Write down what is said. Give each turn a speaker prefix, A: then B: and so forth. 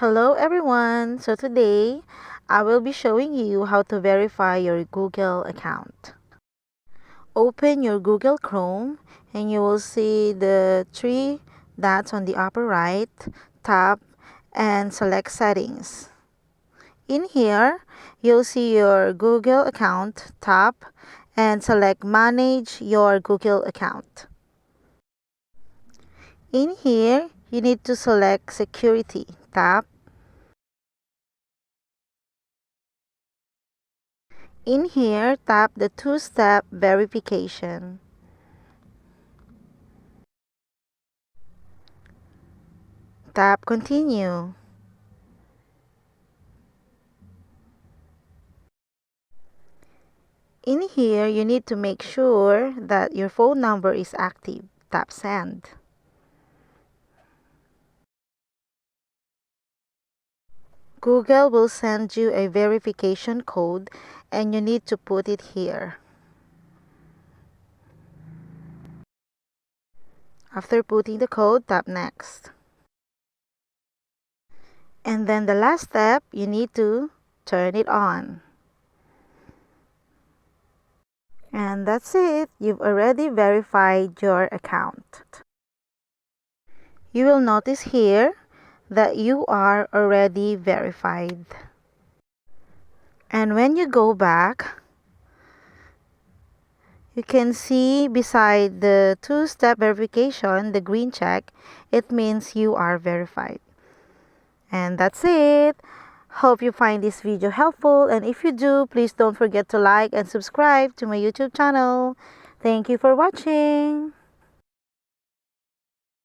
A: Hello everyone! So today, I will be showing you how to verify your Google account. Open your Google Chrome and you will see the three dots on the upper right, tap and select settings. In here, you'll see your Google account, tap and select manage your Google account. In here, you need to select security, tap. In here, tap the two-step verification. Tap continue. In here, you need to make sure that your phone number is active. Tap send. Google will send you a verification code and you need to put it here. After putting the code, tap next. And then the last step, you need to turn it on. And that's it. You've already verified your account. You will notice here that you are already verified. And when you go back, you can see beside the two-step verification, the green check, it means you are verified. And that's it. Hope you find this video helpful, and if you do, please don't forget to like and subscribe to my YouTube channel. Thank you for watching.